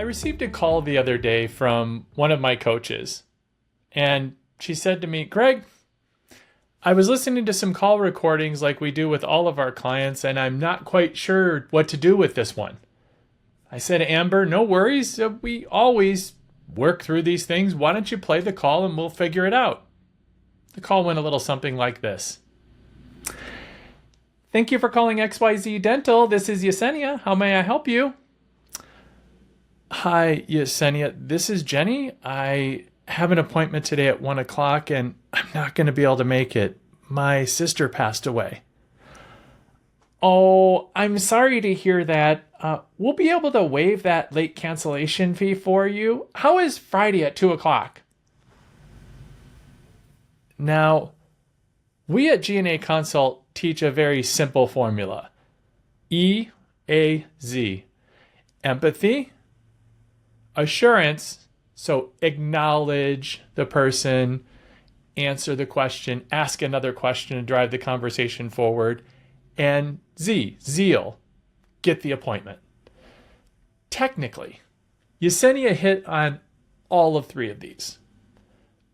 received a call the other day from one of my coaches, and she said to me, Greg, I was listening to some call recordings like we do with all of our clients, and I'm not quite sure what to do with this one. I said, Amber, no worries. We always work through these things. Why don't you play the call and we'll figure it out? The call went a little something like this. Thank you for calling XYZ Dental. This is Yesenia. How may I help you? Hi, Yesenia. This is Jenny. I have an appointment today at 1 o'clock and I'm not going to be able to make it. My sister passed away. Oh, I'm sorry to hear that. We'll be able to waive that late cancellation fee for you. How is Friday at 2 o'clock? Now, we at G&A Consult teach a very simple formula. EAZ. Empathy, assurance, so acknowledge the person, answer the question, ask another question to drive the conversation forward, and zeal, get the appointment. Technically, Yesenia hit on all of three of these.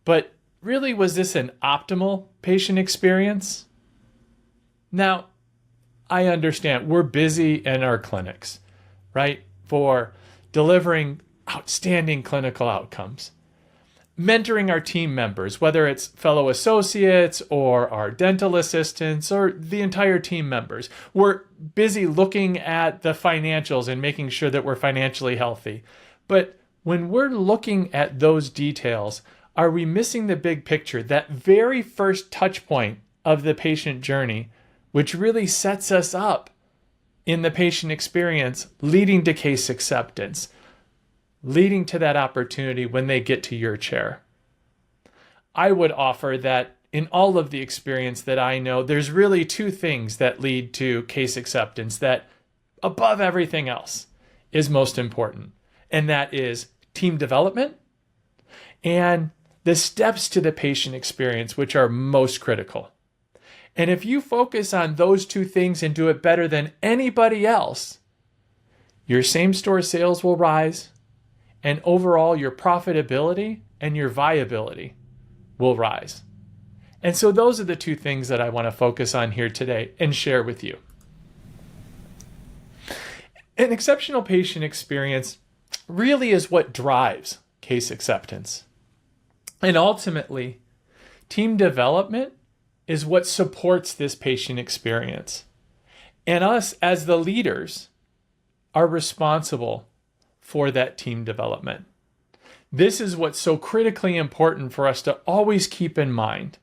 But really, was this an optimal patient experience? Now, I understand we're busy in our clinics, right? For delivering outstanding clinical outcomes. Mentoring our team members, whether it's fellow associates or our dental assistants or the entire team members. We're busy looking at the financials and making sure that we're financially healthy. But when we're looking at those details, are we missing the big picture, that very first touch point of the patient journey, which really sets us up in the patient experience, leading to case acceptance, leading to that opportunity when they get to your chair? I would offer that in all of the experience that I know, there's really two things that lead to case acceptance that, above everything else, is most important. And that is team development and the steps to the patient experience, which are most critical. And if you focus on those two things and do it better than anybody else, your same-store sales will rise, and overall your profitability and your viability will rise. And so those are the two things that I want to focus on here today and share with you. An exceptional patient experience really is what drives case acceptance. And ultimately, team development is what supports this patient experience. And us as the leaders are responsible for that team development. This is what's so critically important for us to always keep in mind,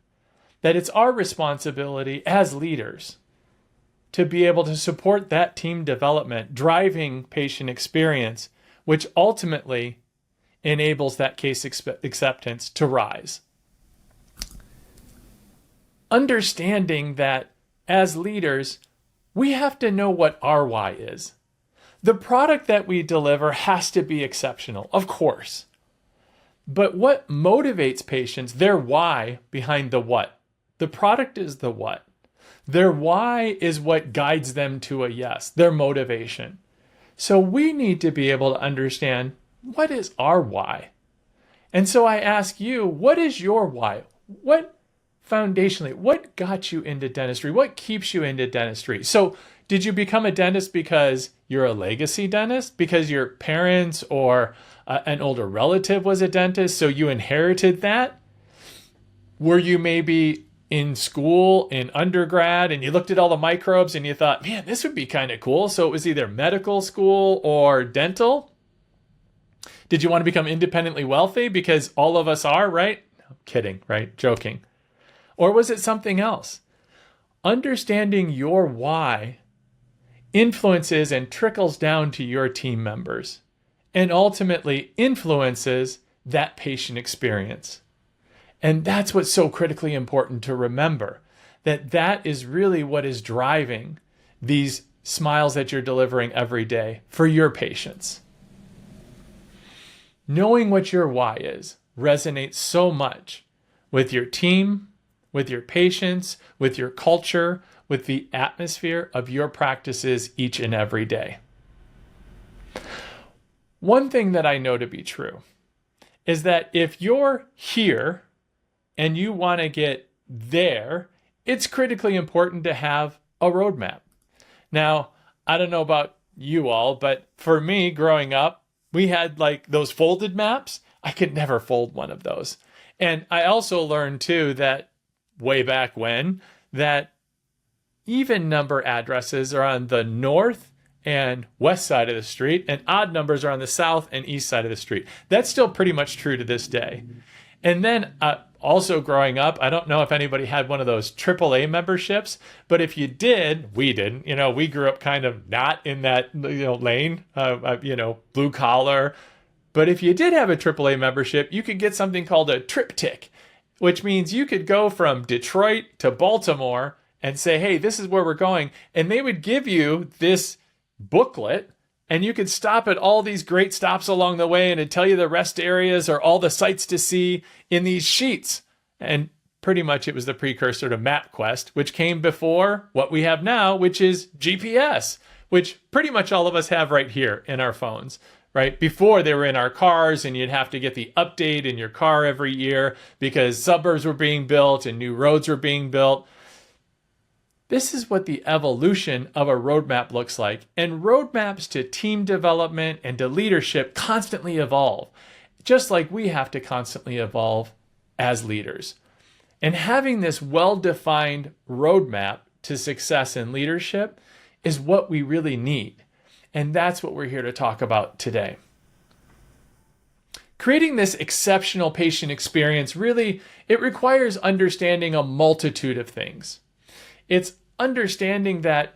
that it's our responsibility as leaders to be able to support that team development, driving patient experience, which ultimately enables that case acceptance to rise. Understanding that as leaders, we have to know what our why is. The product that we deliver has to be exceptional, of course. But what motivates patients, their why behind the what? The product is the what. Their why is what guides them to a yes, their motivation. So we need to be able to understand, what is our why? And so I ask you, what is your why? What foundationally, what got you into dentistry? What keeps you into dentistry? So did you become a dentist because you're a legacy dentist? Because your parents or an older relative was a dentist, so you inherited that? Were you maybe in school, in undergrad, and you looked at all the microbes and you thought, man, this would be kind of cool. So it was either medical school or dental? Did you want to become independently wealthy? Because all of us are, right? No, kidding, right? Joking. Or was it something else? Understanding your why influences and trickles down to your team members and ultimately influences that patient experience. And that's what's so critically important to remember, that is really what is driving these smiles that you're delivering every day for your patients. Knowing what your why is resonates so much with your team, with your patients, with your culture, with the atmosphere of your practices each and every day. One thing that I know to be true is that if you're here and you want to get there, it's critically important to have a roadmap. Now, I don't know about you all, but for me growing up, we had like those folded maps. I could never fold one of those. And I also learned too that way back when that even number addresses are on the north and west side of the street, and odd numbers are on the south and east side of the street. That's still pretty much true to this day. And then also growing up, I don't know if anybody had one of those AAA memberships, but if you did, we didn't. We grew up kind of not in that lane, blue collar. But if you did have a AAA membership, you could get something called a triptych, which means you could go from Detroit to Baltimore and say, hey, this is where we're going. And they would give you this booklet, and you could stop at all these great stops along the way, and it'd tell you the rest areas or all the sites to see in these sheets. And pretty much it was the precursor to MapQuest, which came before what we have now, which is GPS, which pretty much all of us have right here in our phones, right? Before they were in our cars, and you'd have to get the update in your car every year because suburbs were being built and new roads were being built. This is what the evolution of a roadmap looks like. And roadmaps to team development and to leadership constantly evolve, just like we have to constantly evolve as leaders. And having this well-defined roadmap to success in leadership is what we really need. And that's what we're here to talk about today. Creating this exceptional patient experience it requires understanding a multitude of things. It's understanding that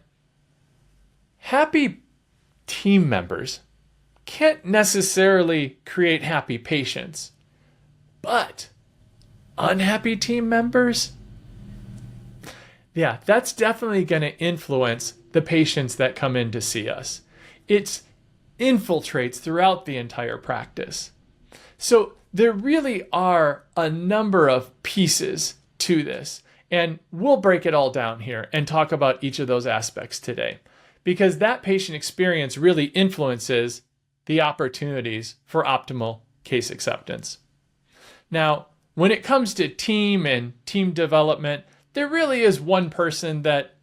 happy team members can't necessarily create happy patients, but unhappy team members, that's definitely going to influence the patients that come in to see us. It infiltrates throughout the entire practice. So there really are a number of pieces to this. And we'll break it all down here and talk about each of those aspects today, because that patient experience really influences the opportunities for optimal case acceptance. Now, when it comes to team and team development, there really is one person that,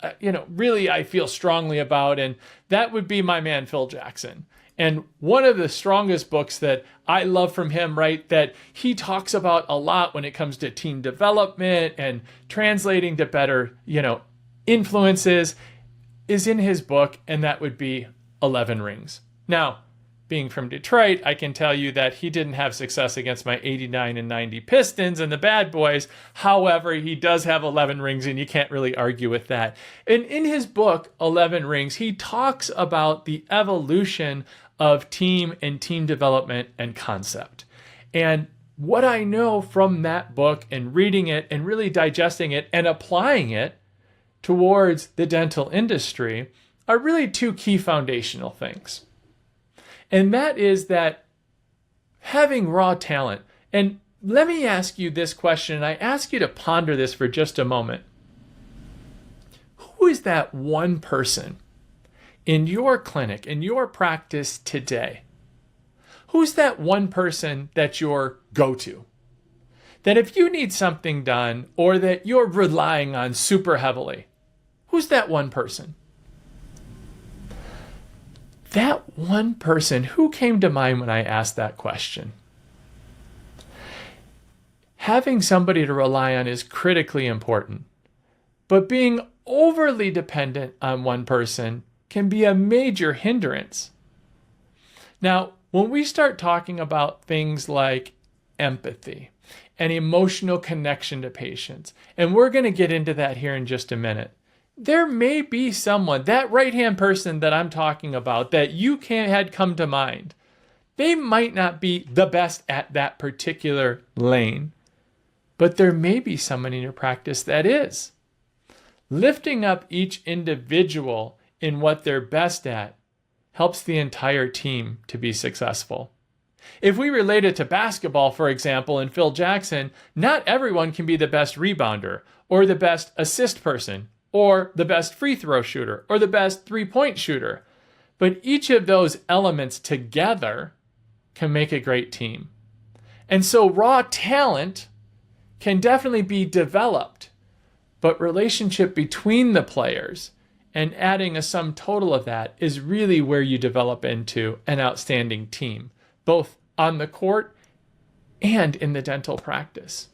really I feel strongly about, and that would be my man, Phil Jackson. And one of the strongest books that I love from him, right, that he talks about a lot when it comes to team development and translating to better, influences, is in his book, and that would be 11 Rings. Now, being from Detroit, I can tell you that he didn't have success against my 89 and 90 Pistons and the Bad Boys. However, he does have 11 rings, and you can't really argue with that. And in his book, 11 Rings, he talks about the evolution of team and team development and concept. And what I know from that book and reading it and really digesting it and applying it towards the dental industry are really two key foundational things. And that is that having raw talent, and let me ask you this question, and I ask you to ponder this for just a moment. Who is that one person in your clinic, in your practice today? Who's that one person that your go-to? That if you need something done or that you're relying on super heavily, who's that one person? That one person, who came to mind when I asked that question? Having somebody to rely on is critically important, but being overly dependent on one person can be a major hindrance. Now, when we start talking about things like empathy and emotional connection to patients, and we're going to get into that here in just a minute, there may be someone, that right-hand person that I'm talking about, that you had come to mind. They might not be the best at that particular lane, but there may be someone in your practice that is. Lifting up each individual in what they're best at helps the entire team to be successful. If we relate it to basketball, for example, in Phil Jackson, not everyone can be the best rebounder or the best assist person or the best free throw shooter or the best three-point shooter. But each of those elements together can make a great team. And so raw talent can definitely be developed, but relationship between the players and adding a sum total of that is really where you develop into an outstanding team, both on the court and in the dental practice.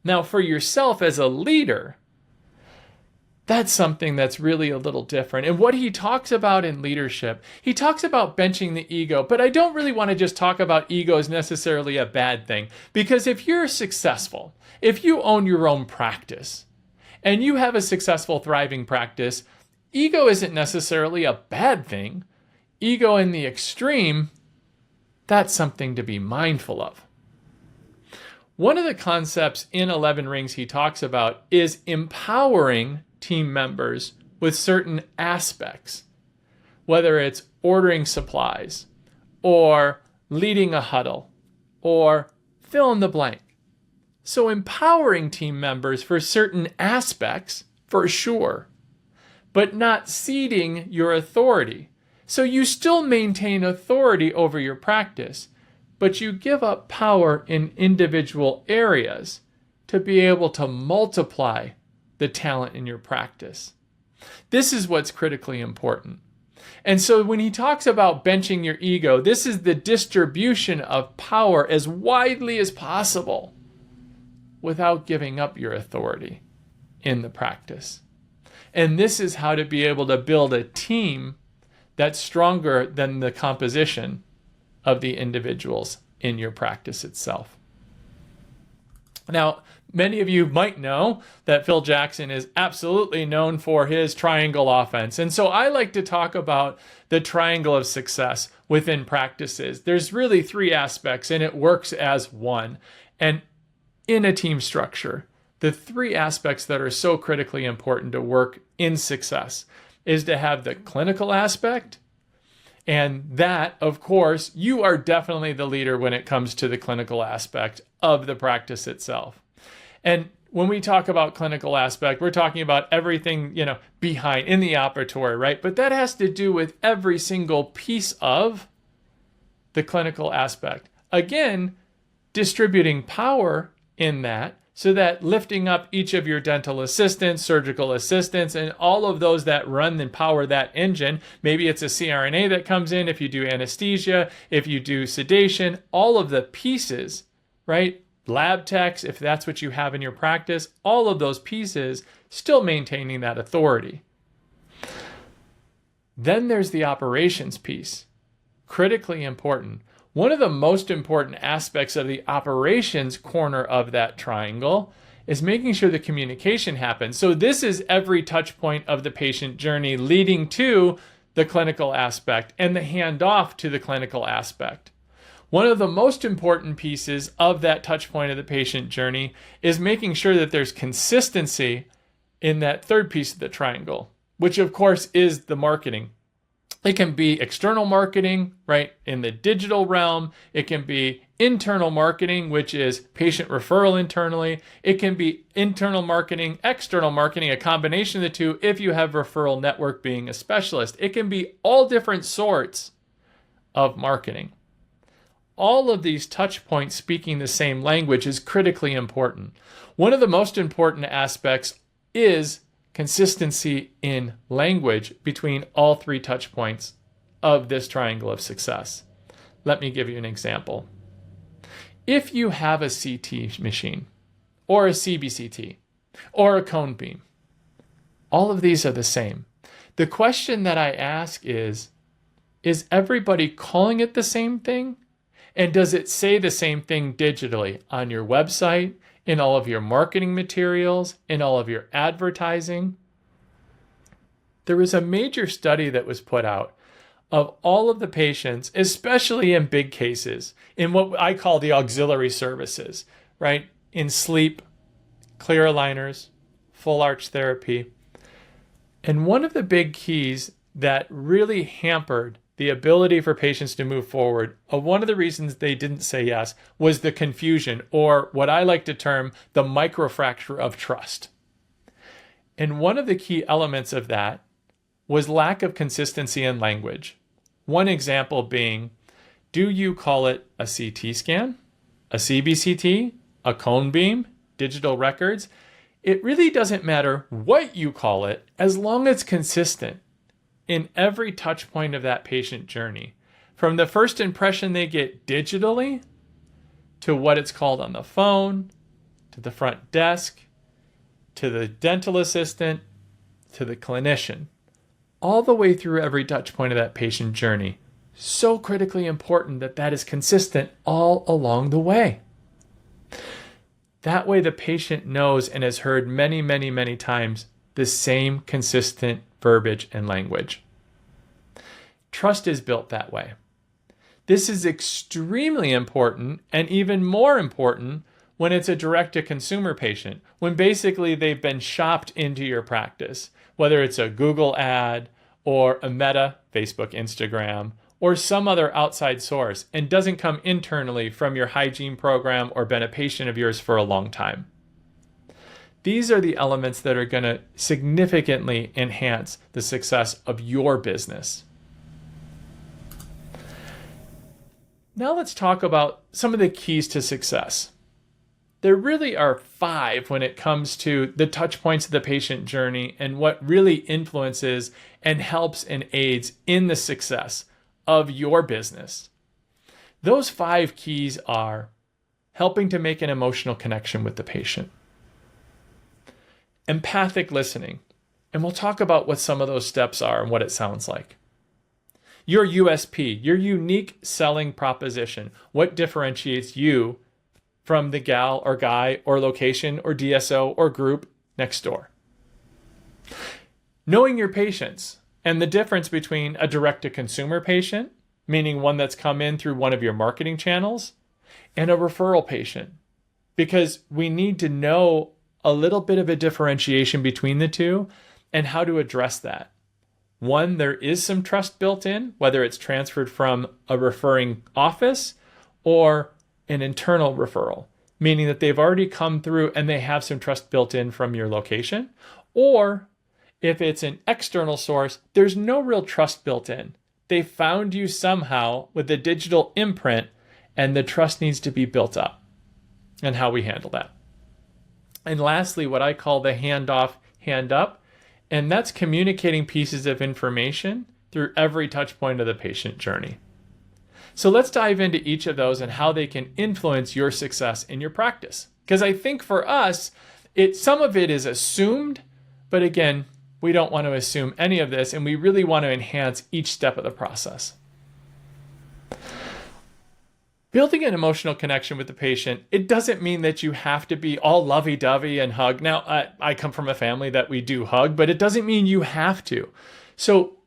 Now, for yourself as a leader, that's something that's really a little different. And what he talks about in leadership, he talks about benching the ego, but I don't really want to just talk about ego as necessarily a bad thing. Because if you're successful, if you own your own practice, and you have a successful, thriving practice, ego isn't necessarily a bad thing. Ego in the extreme, that's something to be mindful of. One of the concepts in 11 Rings he talks about is empowering team members with certain aspects, whether it's ordering supplies or leading a huddle or fill in the blank. So empowering team members for certain aspects, for sure, but not ceding your authority. So you still maintain authority over your practice, but you give up power in individual areas to be able to multiply the talent in your practice. This is what's critically important. And so when he talks about benching your ego, this is the distribution of power as widely as possible without giving up your authority in the practice. And this is how to be able to build a team that's stronger than the composition of the individuals in your practice itself. Now, many of you might know that Phil Jackson is absolutely known for his triangle offense. And so I like to talk about the triangle of success within practices. There's really three aspects, and it works as one. And in a team structure, the three aspects that are so critically important to work in success is to have the clinical aspect. And that, of course, you are definitely the leader when it comes to the clinical aspect of the practice itself. And when we talk about clinical aspect, we're talking about everything, behind in the operatory, right? But that has to do with every single piece of the clinical aspect. Again, distributing power in that, so that lifting up each of your dental assistants, surgical assistants, and all of those that run and power that engine, maybe it's a CRNA that comes in if you do anesthesia, if you do sedation, all of the pieces, right? Lab techs, if that's what you have in your practice, all of those pieces still maintaining that authority. Then there's the operations piece, critically important. One of the most important aspects of the operations corner of that triangle is making sure the communication happens. So this is every touch point of the patient journey leading to the clinical aspect and the handoff to the clinical aspect. One of the most important pieces of that touch point of the patient journey is making sure that there's consistency in that third piece of the triangle, which of course is the marketing. It can be external marketing, right, in the digital realm. It can be internal marketing, which is patient referral internally. It can be internal marketing, external marketing, a combination of the two if you have referral network being a specialist. It can be all different sorts of marketing. All of these touch points speaking the same language is critically important. One of the most important aspects is consistency in language between all three touch points of this triangle of success. Let me give you an example. If you have a CT machine or a CBCT or a cone beam, all of these are the same. The question that I ask is everybody calling it the same thing? And does it say the same thing digitally on your website, in all of your marketing materials, in all of your advertising? There was a major study that was put out of all of the patients, especially in big cases, in what I call the auxiliary services, right? In sleep, clear aligners, full arch therapy. And one of the big keys that really hampered the ability for patients to move forward, one of the reasons they didn't say yes was the confusion, or what I like to term the microfracture of trust. And one of the key elements of that was lack of consistency in language. One example being, Do you call it a CT scan, a CBCT, a cone beam, digital records? It really doesn't matter what you call it as long as it's consistent in every touch point of that patient journey. From the first impression they get digitally to what it's called on the phone, to the front desk, to the dental assistant, to the clinician, all the way through every touch point of that patient journey. So critically important that that is consistent all along the way. That way the patient knows and has heard many, many, many times the same consistent verbiage and language. Trust is built that way. This is extremely important, and even more important when it's a direct-to-consumer patient, when basically they've been shopped into your practice, whether it's a Google ad or a Meta, Facebook, Instagram, or some other outside source, and doesn't come internally from your hygiene program or been a patient of yours for a long time. These are the elements that are going to significantly enhance the success of your business. Now let's talk about some of the keys to success. There really are 5 when it comes to the touch points of the patient journey and what really influences and helps and aids in the success of your business. Those 5 keys are helping to make an emotional connection with the patient, empathic listening, and we'll talk about what some of those steps are and what it sounds like. Your USP, your unique selling proposition, what differentiates you from the gal or guy or location or DSO or group next door. Knowing your patients and the difference between a direct-to-consumer patient, meaning one that's come in through one of your marketing channels, and a referral patient, because we need to know a little bit of a differentiation between the two and how to address that. One, there is some trust built in, whether it's transferred from a referring office or an internal referral, meaning that they've already come through and they have some trust built in from your location. Or if it's an external source, there's no real trust built in. They found you somehow with a digital imprint, and the trust needs to be built up, and how we handle that. And lastly, what I call the handoff, hand up, and that's communicating pieces of information through every touch point of the patient journey. So let's dive into each of those and how they can influence your success in your practice. Because I think for us, some of it is assumed, but again, we don't want to assume any of this, and we really want to enhance each step of the process. Building an emotional connection with the patient, it doesn't mean that you have to be all lovey-dovey and hug. Now, I come from a family that we do hug, but it doesn't mean you have to. So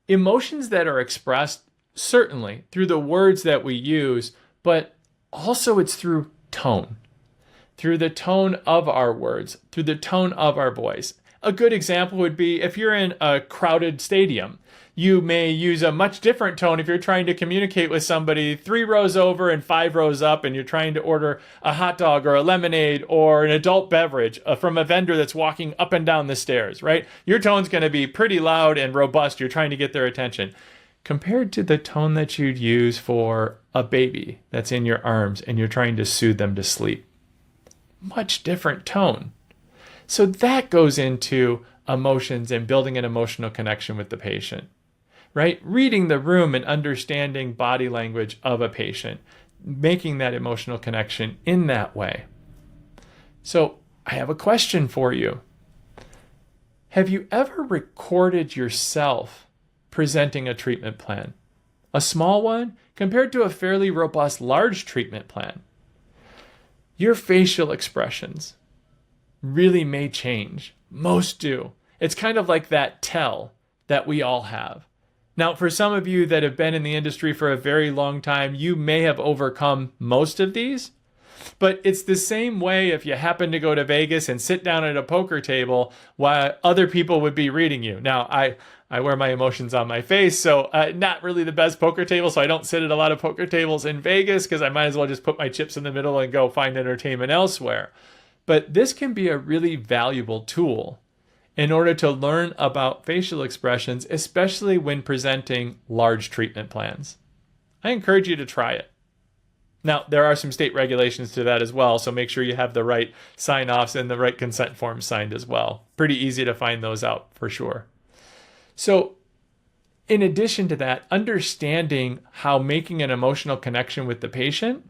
emotions that are expressed, certainly through the words that we use, but also it's through tone, through the tone of our words, through the tone of our voice. A good example would be if you're in a crowded stadium, you may use a much different tone if you're trying to communicate with somebody 3 rows over and 5 rows up, and you're trying to order a hot dog or a lemonade or an adult beverage from a vendor that's walking up and down the stairs, right? Your tone's going to be pretty loud and robust. You're trying to get their attention, compared to the tone that you'd use for a baby that's in your arms and you're trying to soothe them to sleep. Much different tone. So that goes into emotions and building an emotional connection with the patient, right? Reading the room and understanding body language of a patient, making that emotional connection in that way. So I have a question for you. Have you ever recorded yourself presenting a treatment plan? A small one compared to a fairly robust large treatment plan. Your facial expressions really may change. Most do. It's kind of like that tell that we all have. Now, for some of you that have been in the industry for a very long time, you may have overcome most of these, but it's the same way if you happen to go to Vegas and sit down at a poker table while other people would be reading you. Now, I wear my emotions on my face, so not really the best poker table, so I don't sit at a lot of poker tables in Vegas because I might as well just put my chips in the middle and go find entertainment elsewhere. But this can be a really valuable tool in order to learn about facial expressions, especially when presenting large treatment plans. I encourage you to try it. Now, there are some state regulations to that as well, so make sure you have the right sign-offs and the right consent forms signed as well. Pretty easy to find those out for sure. So, in addition to that, understanding how making an emotional connection with the patient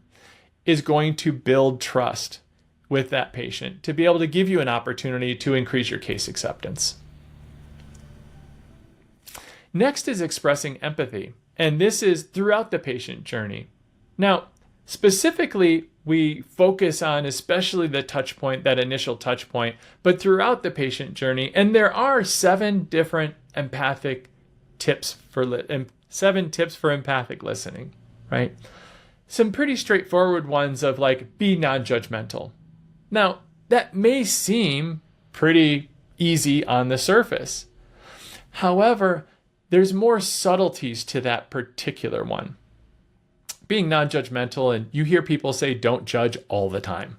is going to build trust with that patient to be able to give you an opportunity to increase your case acceptance. Next is expressing empathy, and this is throughout the patient journey. Now, specifically, we focus on especially the touch point, that initial touch point, but throughout the patient journey, and there are 7 different empathic tips for 7 tips for empathic listening, right? Some pretty straightforward ones of like, be non-judgmental. Now, that may seem pretty easy on the surface. However, there's more subtleties to that particular one. Being non-judgmental, and you hear people say don't judge all the time.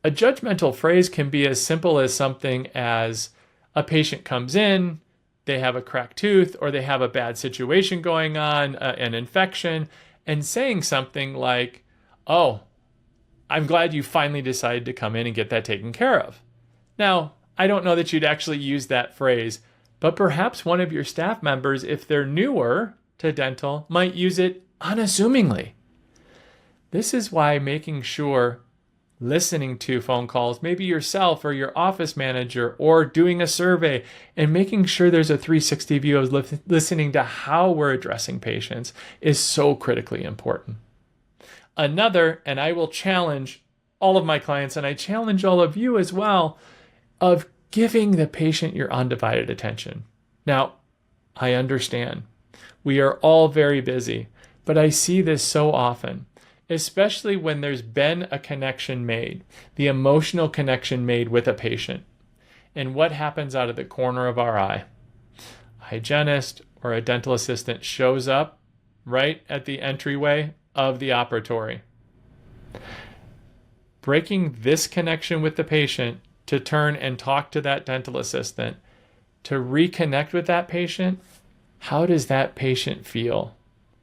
A judgmental phrase can be as simple as something as a patient comes in, they have a cracked tooth, or they have a bad situation going on, an infection, and saying something like, oh, I'm glad you finally decided to come in and get that taken care of. Now, I don't know that you'd actually use that phrase, but perhaps one of your staff members, if they're newer to dental, might use it unassumingly. This is why making sure listening to phone calls, maybe yourself or your office manager, or doing a survey and making sure there's a 360 view of listening to how we're addressing patients is so critically important. Another, and I will challenge all of my clients, and I challenge all of you as well, of giving the patient your undivided attention. Now, I understand. We are all very busy, but I see this so often, especially when there's been a connection made, the emotional connection made with a patient. And what happens out of the corner of our eye? A hygienist or a dental assistant shows up right at the entryway of the operatory. Breaking this connection with the patient to turn and talk to that dental assistant, to reconnect with that patient, how does that patient feel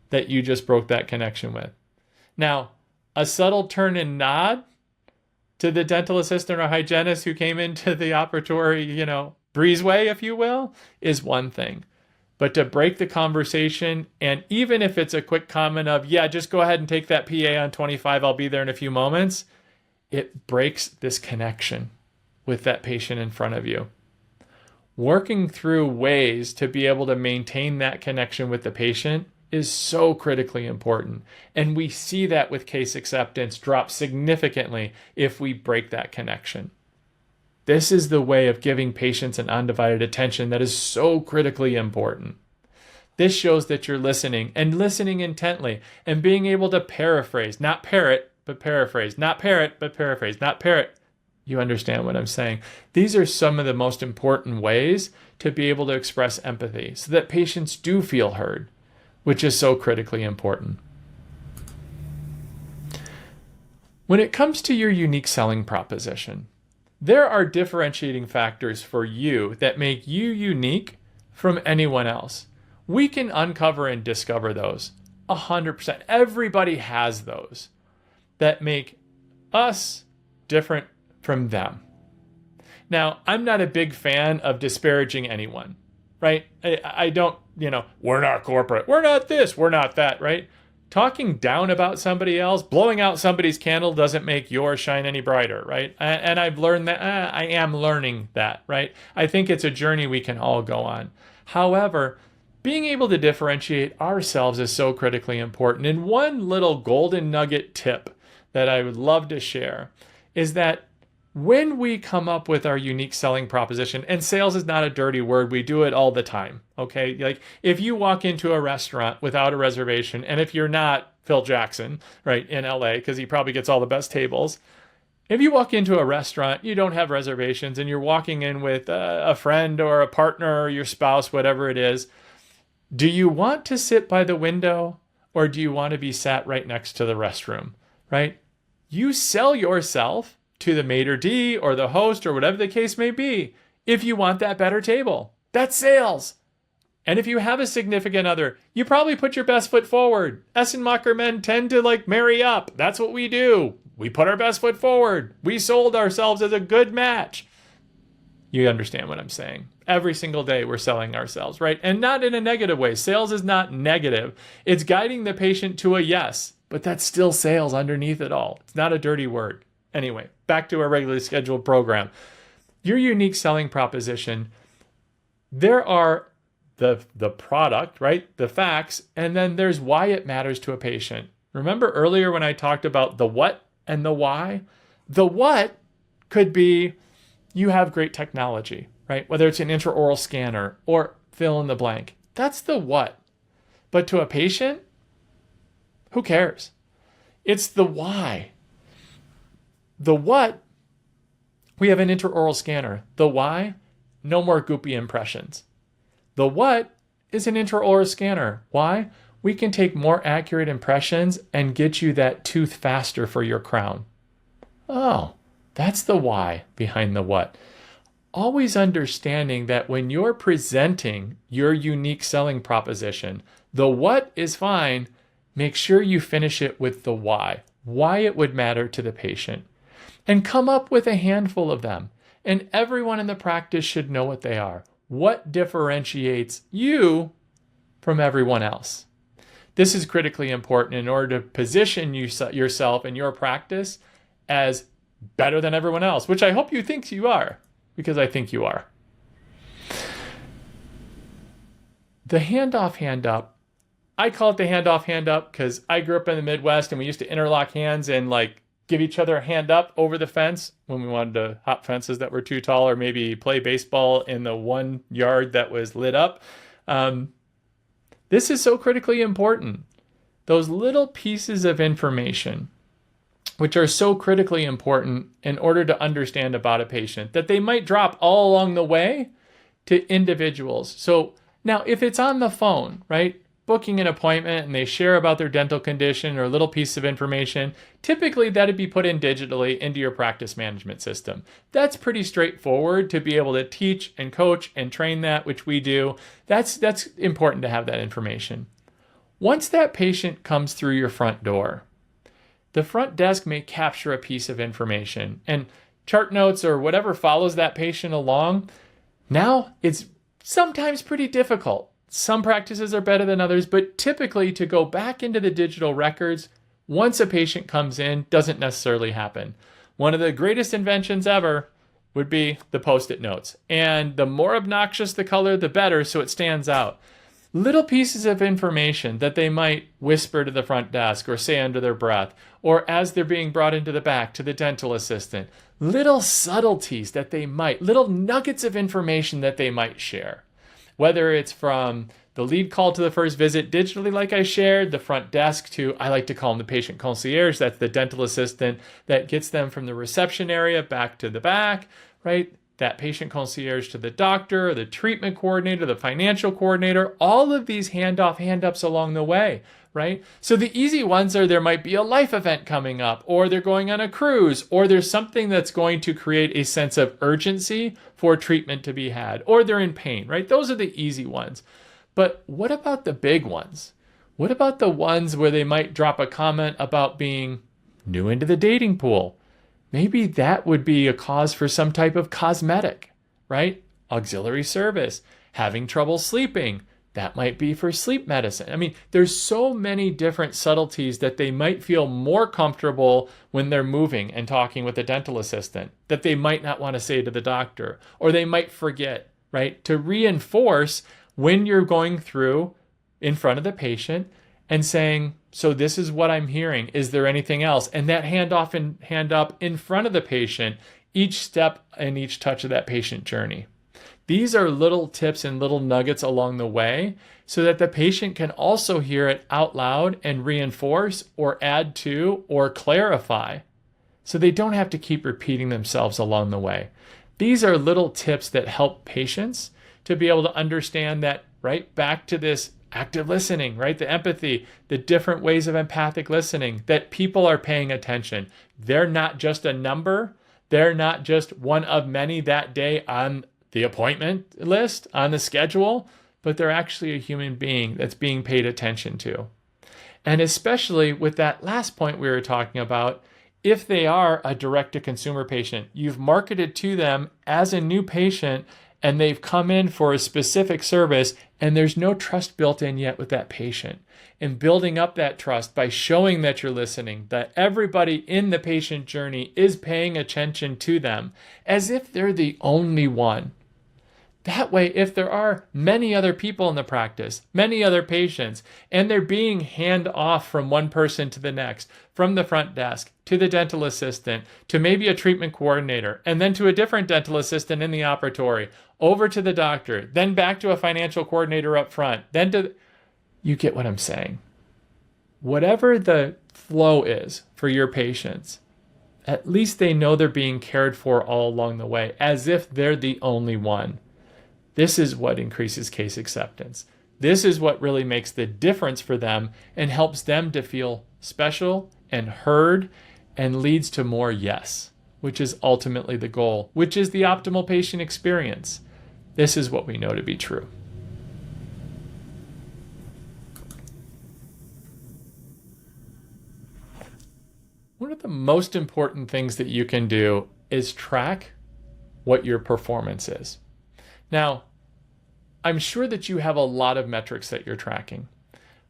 that you just broke that connection with? Now, a subtle turn and nod to the dental assistant or hygienist who came into the operatory, breezeway, if you will, is one thing. But to break the conversation, and even if it's a quick comment of, yeah, just go ahead and take that PA on 25, I'll be there in a few moments, it breaks this connection with that patient in front of you. Working through ways to be able to maintain that connection with the patient is so critically important. And we see that with case acceptance drop significantly if we break that connection. This is the way of giving patients an undivided attention that is so critically important. This shows that you're listening, and listening intently, and being able to paraphrase, not parrot, but paraphrase, not parrot, but paraphrase, not parrot. You understand what I'm saying. These are some of the most important ways to be able to express empathy so that patients do feel heard, which is so critically important. When it comes to your unique selling proposition, there are differentiating factors for you that make you unique from anyone else. We can uncover and discover those 100%. Everybody has those that make us different from them. Now, I'm not a big fan of disparaging anyone, right? I don't, we're not corporate, we're not this, we're not that, right? Talking down about somebody else, blowing out somebody's candle doesn't make yours shine any brighter, right? And I've learned that, I am learning that, right? I think it's a journey we can all go on. However, being able to differentiate ourselves is so critically important. And one little golden nugget tip that I would love to share is that when we come up with our unique selling proposition, and sales is not a dirty word, we do it all the time, okay? Like if you walk into a restaurant without a reservation, and if you're not Phil Jackson, right, in LA, because he probably gets all the best tables, if you walk into a restaurant, you don't have reservations, and you're walking in with a friend or a partner or your spouse, whatever it is, do you want to sit by the window or do you want to be sat right next to the restroom, right? You sell yourself to the maitre d' or the host or whatever the case may be if you want that better table. That's sales. And if you have a significant other, you probably put your best foot forward. Essenmacher men tend to marry up. That's what we do. We put our best foot forward. We sold ourselves as a good match. You understand what I'm saying? Every single day we're selling ourselves, right? And not in a negative way. Sales is not negative. It's guiding the patient to a yes, but that's still sales underneath it all. It's not a dirty word. Anyway, back to our regularly scheduled program. Your unique selling proposition, there are the product, right? The facts, and then there's why it matters to a patient. Remember earlier when I talked about the what and the why? The what could be you have great technology, right? Whether it's an intraoral scanner or fill in the blank. That's the what. But to a patient, who cares? It's the why. The what, we have an intraoral scanner. The why, no more goopy impressions. The what is an intraoral scanner. Why? We can take more accurate impressions and get you that tooth faster for your crown. Oh, that's the why behind the what. Always understanding that when you're presenting your unique selling proposition, the what is fine. Make sure you finish it with the why it would matter to the patient. And come up with a handful of them. And everyone in the practice should know what they are. What differentiates you from everyone else? This is critically important in order to position yourself and your practice as better than everyone else, which I hope you think you are, because I think you are. The handoff, hand up. I call it the handoff, hand up because I grew up in the Midwest and we used to interlock hands and give each other a hand up over the fence when we wanted to hop fences that were too tall or maybe play baseball in the 1 yard that was lit up. This is so critically important. Those little pieces of information, which are so critically important in order to understand about a patient, that they might drop all along the way to individuals. So now if it's on the phone, right? Booking an appointment and they share about their dental condition or a little piece of information, typically that'd be put in digitally into your practice management system. That's pretty straightforward to be able to teach and coach and train that, which we do. That's important to have that information. Once that patient comes through your front door, the front desk may capture a piece of information and chart notes or whatever follows that patient along. Now it's sometimes pretty difficult. Some practices are better than others, but typically to go back into the digital records once a patient comes in doesn't necessarily happen. One of the greatest inventions ever would be the Post-it notes. And the more obnoxious the color, the better, so it stands out. Little pieces of information that they might whisper to the front desk or say under their breath, or as they're being brought into the back to the dental assistant. Little subtleties that they might, little nuggets of information that they might share. Whether it's from the lead call to the first visit digitally, like I shared, the front desk to, I like to call them the patient concierge, that's the dental assistant that gets them from the reception area back to the back, right? That patient concierge to the doctor, the treatment coordinator, the financial coordinator, all of these hand-ups along the way, right? So the easy ones are there might be a life event coming up, or they're going on a cruise, or there's something that's going to create a sense of urgency for treatment to be had, or they're in pain, right? Those are the easy ones. But what about the big ones? What about the ones where they might drop a comment about being new into the dating pool? Maybe that would be a cause for some type of cosmetic, right? Auxiliary service, having trouble sleeping. That might be for sleep medicine. I mean, there's so many different subtleties that they might feel more comfortable when they're moving and talking with a dental assistant that they might not want to say to the doctor, or they might forget, right? To reinforce when you're going through in front of the patient and saying, so this is what I'm hearing. Is there anything else? And that hand off and hand up in front of the patient, each step and each touch of that patient journey. These are little tips and little nuggets along the way so that the patient can also hear it out loud and reinforce or add to or clarify so they don't have to keep repeating themselves along the way. These are little tips that help patients to be able to understand that, right, back to this active listening, right? The empathy, the different ways of empathic listening, that people are paying attention. They're not just a number. They're not just one of many that day on the appointment list, on the schedule. but they're actually a human being that's being paid attention to. And especially with that last point we were talking about, if they are a direct-to-consumer patient, you've marketed to them as a new patient and they've come in for a specific service and there's no trust built in yet with that patient. And building up that trust by showing that you're listening, that everybody in the patient journey is paying attention to them as if they're the only one. That way, if there are many other people in the practice, many other patients, and they're being hand off from one person to the next, from the front desk to the dental assistant, to maybe a treatment coordinator, and then to a different dental assistant in the operatory, over to the doctor, then back to a financial coordinator up front, then to... You get what I'm saying. Whatever the flow is for your patients, at least they know they're being cared for all along the way, as if they're the only one. This is what increases case acceptance. This is what really makes the difference for them and helps them to feel special and heard and leads to more yes, which is ultimately the goal, which is the optimal patient experience. This is what we know to be true. One of the most important things that you can do is track what your performance is. Now, I'm sure that you have a lot of metrics that you're tracking,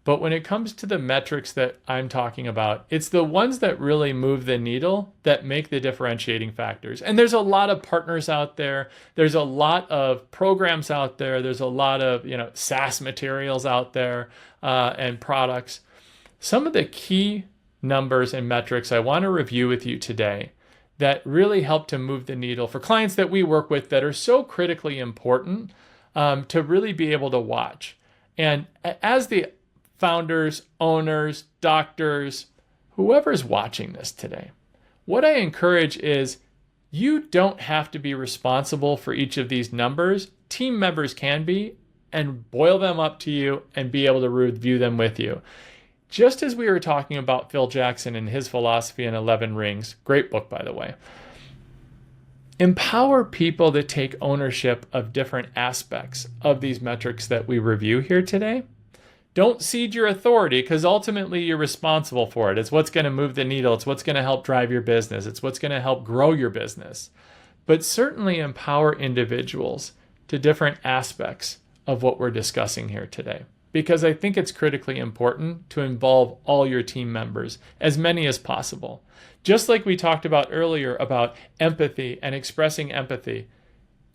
but when it comes to the metrics that I'm talking about, it's the ones that really move the needle that make the differentiating factors. And there's a lot of partners out there. There's a lot of programs out there. There's a lot of, SaaS materials out there and products. Some of the key numbers and metrics I want to review with you today that really help to move the needle for clients that we work with that are so critically important to really be able to watch. And as the founders, owners, doctors, whoever's watching this today, what I encourage is you don't have to be responsible for each of these numbers. Team members can be, and boil them up to you and be able to review them with you. Just as we were talking about Phil Jackson and his philosophy in 11 Rings, great book, by the way, empower people to take ownership of different aspects of these metrics that we review here today. Don't cede your authority, because ultimately you're responsible for it. It's what's going to move the needle. It's what's going to help drive your business. It's what's going to help grow your business. But certainly empower individuals to different aspects of what we're discussing here today, because I think it's critically important to involve all your team members, as many as possible. Just like we talked about earlier about empathy and expressing empathy.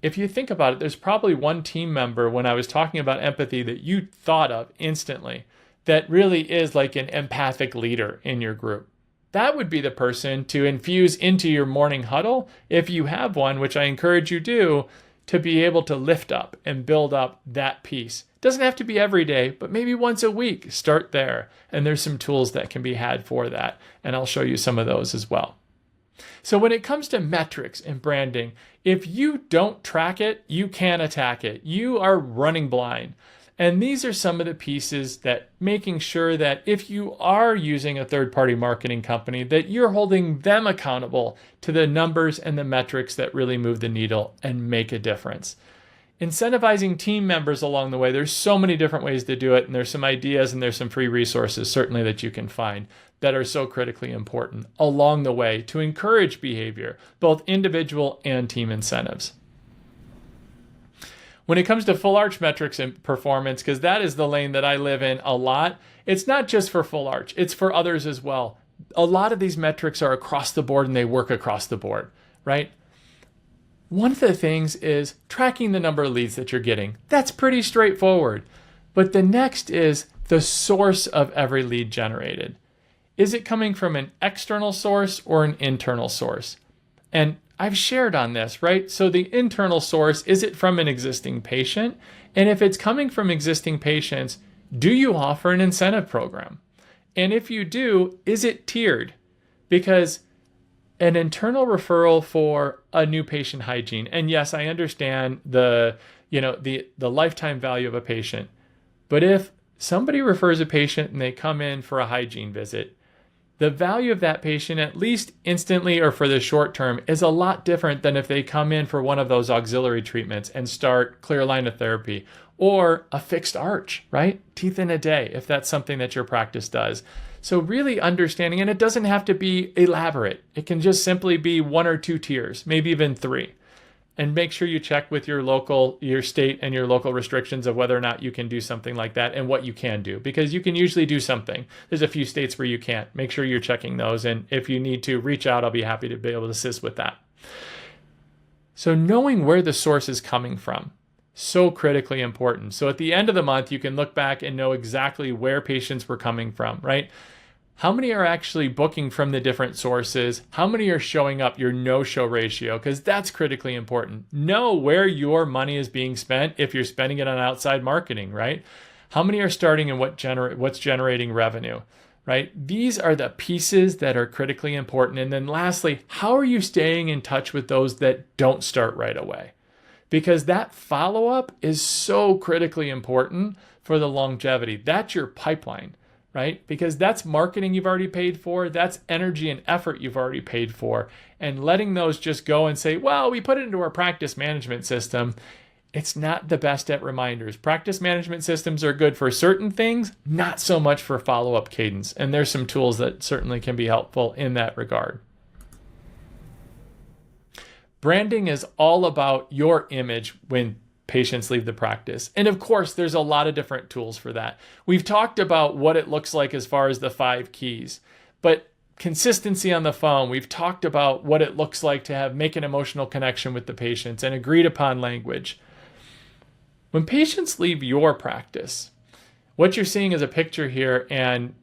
If you think about it, there's probably one team member when I was talking about empathy that you thought of instantly that really is like an empathic leader in your group. That would be the person to infuse into your morning huddle, if you have one, which I encourage you do, to be able to lift up and build up that piece. Doesn't have to be every day, but maybe once a week. Start there. And there's some tools that can be had for that. And I'll show you some of those as well. So when it comes to metrics and branding, if you don't track it, you can't attack it. You are running blind. And these are some of the pieces that making sure that if you are using a third-party marketing company, that you're holding them accountable to the numbers and the metrics that really move the needle and make a difference. Incentivizing team members along the way, there's so many different ways to do it, and there's some ideas and there's some free resources certainly that you can find that are so critically important along the way to encourage behavior, both individual and team incentives. When it comes to full arch metrics and performance, because that is the lane that I live in a lot, it's not just for full arch, it's for others as well. A lot of these metrics are across the board and they work across the board, right? One of the things is tracking the number of leads that you're getting. That's pretty straightforward. But the next is the source of every lead generated. Is it coming from an external source or an internal source? And I've shared on this, right? So the internal source, is it from an existing patient? And if it's coming from existing patients, do you offer an incentive program? And if you do, is it tiered? Because an internal referral for a new patient hygiene, and yes, I understand the lifetime value of a patient, but if somebody refers a patient and they come in for a hygiene visit, the value of that patient, at least instantly or for the short term, is a lot different than if they come in for one of those auxiliary treatments and start clear line of therapy or a fixed arch, right? Teeth in a day, if that's something that your practice does. So really understanding, and it doesn't have to be elaborate. It can just simply be 1 or 2 tiers, maybe even 3. And make sure you check with your state and your local restrictions of whether or not you can do something like that and what you can do, because you can usually do something. There's a few states where you can't. Make sure you're checking those. And if you need to reach out, I'll be happy to be able to assist with that. So knowing where the source is coming from, so critically important. So at the end of the month, you can look back and know exactly where patients were coming from, right? How many are actually booking from the different sources? How many are showing up, your no-show ratio? Because that's critically important. Know where your money is being spent if you're spending it on outside marketing, right? How many are starting and what's generating revenue, right? These are the pieces that are critically important. And then lastly, how are you staying in touch with those that don't start right away? Because that follow-up is so critically important for the longevity. That's your pipeline, right? Because that's marketing you've already paid for. That's energy and effort you've already paid for. And letting those just go and say, well, we put it into our practice management system. It's not the best at reminders. Practice management systems are good for certain things, not so much for follow-up cadence. And there's some tools that certainly can be helpful in that regard. Branding is all about your image when patients leave the practice. And of course, there's a lot of different tools for that. We've talked about what it looks like as far as the 5 keys, but consistency on the phone, we've talked about what it looks like to make an emotional connection with the patients and agreed upon language. When patients leave your practice, what you're seeing is a picture here, and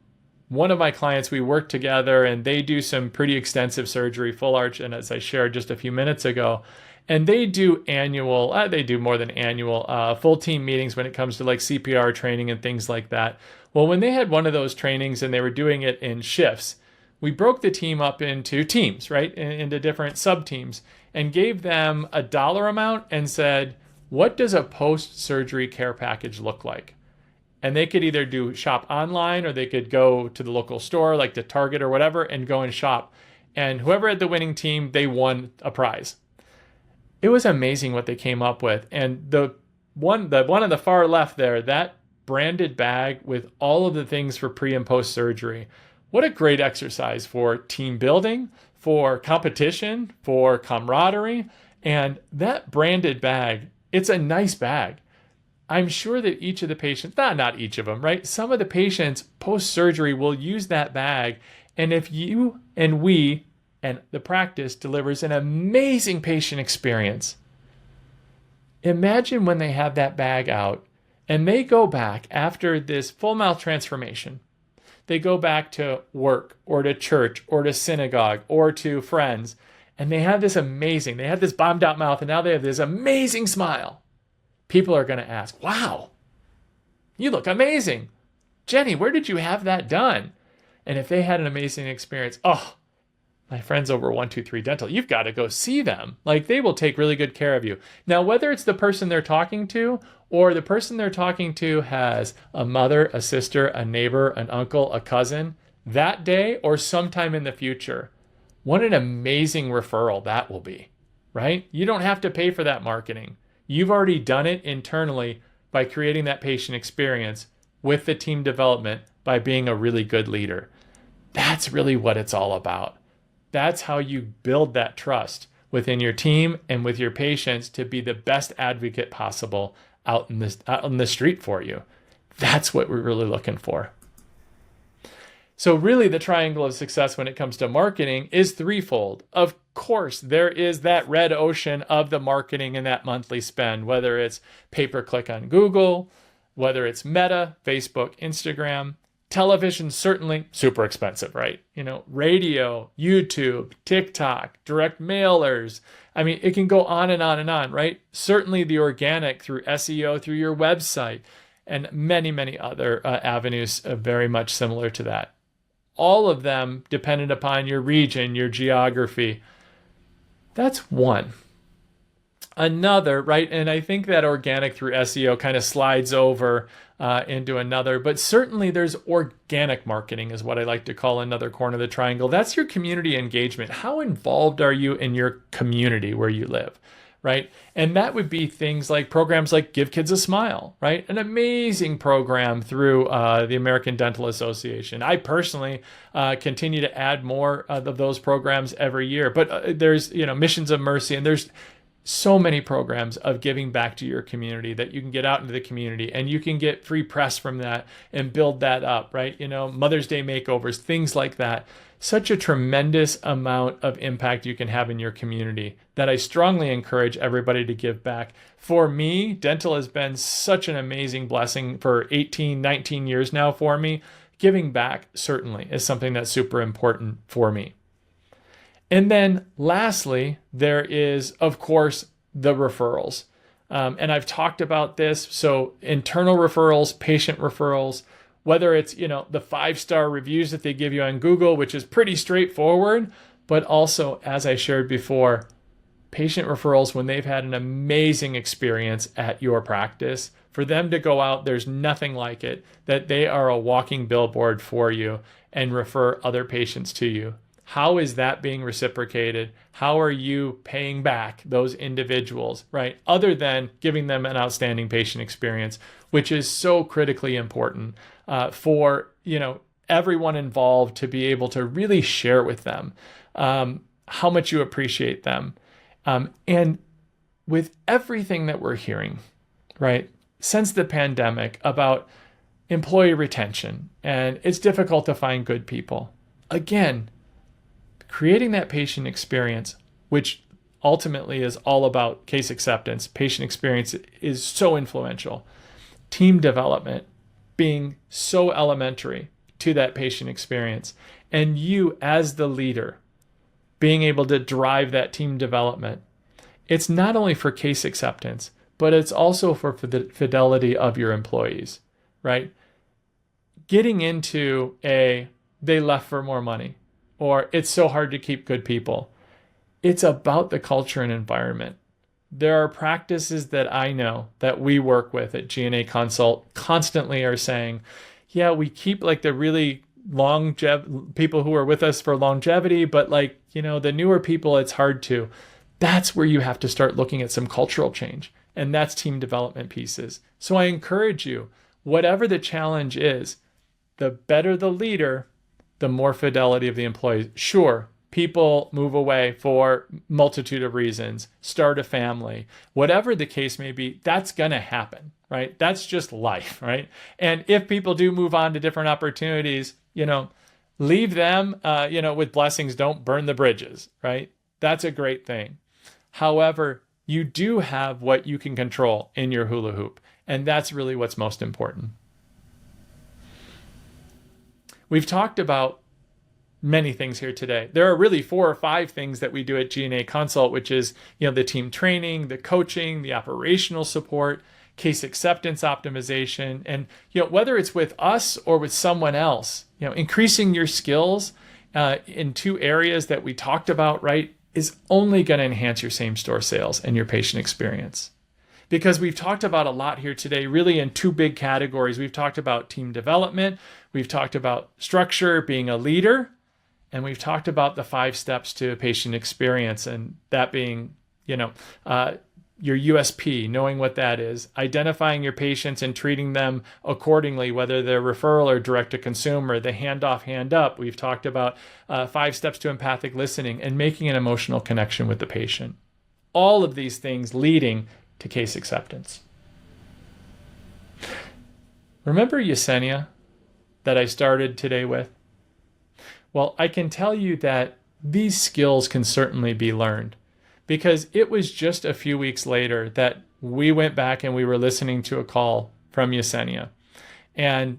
one of my clients, we work together and they do some pretty extensive surgery, full arch, and as I shared just a few minutes ago, and they do more than annual full team meetings when it comes to like CPR training and things like that. Well, when they had one of those trainings and they were doing it in shifts, we broke the team up into teams, right? Into different sub-teams, and gave them a dollar amount and said, what does a post-surgery care package look like? And they could either shop online or they could go to the local store, like the Target or whatever, and go and shop. And whoever had the winning team, they won a prize. It was amazing what they came up with. And the one on the far left there, that branded bag with all of the things for pre and post surgery. What a great exercise for team building, for competition, for camaraderie. And that branded bag, it's a nice bag. I'm sure that each of the patients, not each of them, right? Some of the patients post-surgery will use that bag. And if you and we and the practice delivers an amazing patient experience, imagine when they have that bag out and they go back after this full mouth transformation. They go back to work or to church or to synagogue or to friends, and they had this bombed out mouth, and now they have this amazing smile. People are going to ask, wow, you look amazing. Jenny, where did you have that done? And if they had an amazing experience, oh, my friends over 123 Dental, you've got to go see them. Like, they will take really good care of you. Now, whether it's the person they're talking to or the person they're talking to has a mother, a sister, a neighbor, an uncle, a cousin, that day or sometime in the future, what an amazing referral that will be, right? You don't have to pay for that marketing. You've already done it internally by creating that patient experience with the team development by being a really good leader. That's really what it's all about. That's how you build that trust within your team and with your patients to be the best advocate possible out in the street for you. That's what we're really looking for. So really the triangle of success when it comes to marketing is threefold. Of course, there is that red ocean of the marketing and that monthly spend, whether it's pay-per-click on Google, whether it's Meta, Facebook, Instagram, television, certainly super expensive, right? Radio, YouTube, TikTok, direct mailers. I mean, it can go on and on and on, right? Certainly the organic through SEO, through your website, and many, many other avenues very much similar to that. All of them dependent upon your region, your geography. That's one. Another, right? And I think that organic through SEO kind of slides over into another, but certainly there's organic marketing is what I like to call another corner of the triangle. That's your community engagement. How involved are you in your community where you live, right? And that would be things like programs like Give Kids a Smile, right? An amazing program through the American Dental Association. I personally continue to add more of those programs every year, but there's, Missions of Mercy, and there's so many programs of giving back to your community that you can get out into the community, and you can get free press from that and build that up, right? Mother's Day makeovers, things like that. Such a tremendous amount of impact you can have in your community that I strongly encourage everybody to give back. For me, dental has been such an amazing blessing for 18, 19 years now for me. Giving back certainly is something that's super important for me. And then lastly, there is, of course, the referrals. And I've talked about this. So internal referrals, patient referrals, whether it's, the 5-star reviews that they give you on Google, which is pretty straightforward, but also, as I shared before, patient referrals when they've had an amazing experience at your practice. For them to go out, there's nothing like it, that they are a walking billboard for you and refer other patients to you. How is that being reciprocated? How are you paying back those individuals, right? Other than giving them an outstanding patient experience, which is so critically important for, everyone involved to be able to really share with them how much you appreciate them. And with everything that we're hearing, right, since the pandemic about employee retention, and it's difficult to find good people. Again, creating that patient experience, which ultimately is all about case acceptance. Patient experience is so influential. Team development being so elementary to that patient experience. And you as the leader being able to drive that team development. It's not only for case acceptance, but it's also for the fidelity of your employees, right? Getting into they left for more money, or it's so hard to keep good people. It's about the culture and environment. There are practices that I know that we work with at G&A Consult constantly are saying, yeah, we keep like the really people who are with us for longevity, but the newer people, it's hard to. That's where you have to start looking at some cultural change, and that's team development pieces. So I encourage you, whatever the challenge is, the better the leader, the more fidelity of the employees. Sure, people move away for multitude of reasons, start a family, whatever the case may be, that's going to happen, right? That's just life, right? And if people do move on to different opportunities, leave them, with blessings, don't burn the bridges, right? That's a great thing. However, you do have what you can control in your hula hoop, and that's really what's most important. We've talked about many things here today. There are really 4 or 5 things that we do at G&A Consult, which is, the team training, the coaching, the operational support, case acceptance optimization, and, whether it's with us or with someone else, increasing your skills in 2 areas that we talked about, right, is only going to enhance your same-store sales and your patient experience. Because we've talked about a lot here today, really in 2 big categories. We've talked about team development, we've talked about structure, being a leader, and we've talked about the 5 steps to patient experience, and that being, your USP, knowing what that is, identifying your patients and treating them accordingly, whether they're referral or direct to consumer, the handoff, hand up. We've talked about 5 steps to empathic listening and making an emotional connection with the patient. All of these things leading to case acceptance. Remember Yesenia that I started today with? Well, I can tell you that these skills can certainly be learned, because it was just a few weeks later that we went back and we were listening to a call from Yesenia, and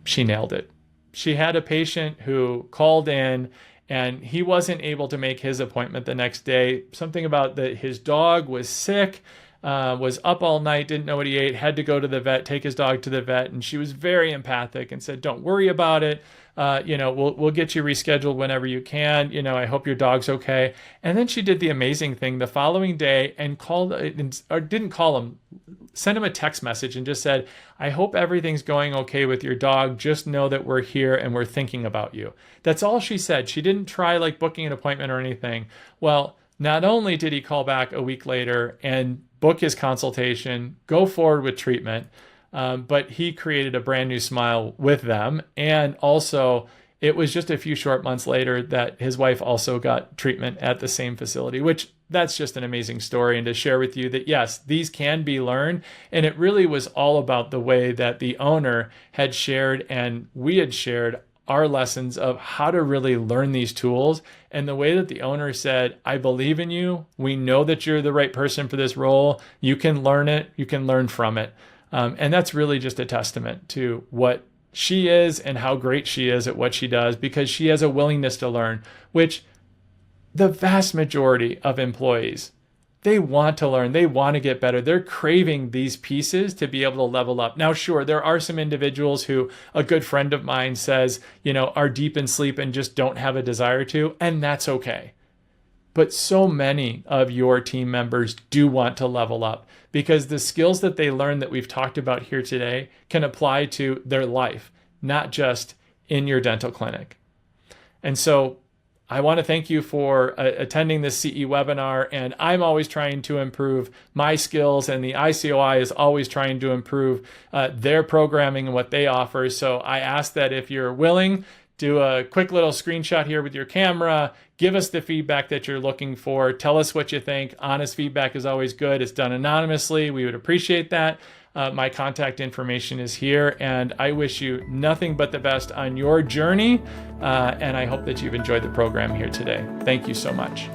she nailed it. She had a patient who called in and he wasn't able to make his appointment the next day. Something about that his dog was sick. was up all night, didn't know what he ate, had to go to the vet, take his dog to the vet. And she was very empathic and said, don't worry about it. We'll get you rescheduled whenever you can. I hope your dog's okay. And then she did the amazing thing the following day and didn't call him, sent him a text message and just said, I hope everything's going okay with your dog. Just know that we're here and we're thinking about you. That's all she said. She didn't try like booking an appointment or anything. Well, not only did he call back a week later and book his consultation, go forward with treatment, but he created a brand new smile with them. And also, it was just a few short months later that his wife also got treatment at the same facility, which that's just an amazing story. And to share with you that, yes, these can be learned. And it really was all about the way that the owner had shared and we had shared our lessons of how to really learn these tools, and the way that the owner said, I believe in you. We know that you're the right person for this role. You can learn it. You can learn from it. And that's really just a testament to what she is and how great she is at what she does, because she has a willingness to learn, which the vast majority of employees, they want to learn. They want to get better. They're craving these pieces to be able to level up. Now, sure, there are some individuals who a good friend of mine says, are deep in sleep and just don't have a desire to, and that's okay. But so many of your team members do want to level up, because the skills that they learn that we've talked about here today can apply to their life, not just in your dental clinic. And so I want to thank you for attending this CE webinar, and I'm always trying to improve my skills, and the ICOI is always trying to improve their programming and what they offer. So I ask that if you're willing, do a quick little screenshot here with your camera, give us the feedback that you're looking for, tell us what you think. Honest feedback is always good. It's done anonymously. We would appreciate that. My contact information is here, and I wish you nothing but the best on your journey, and I hope that you've enjoyed the program here today. Thank you so much.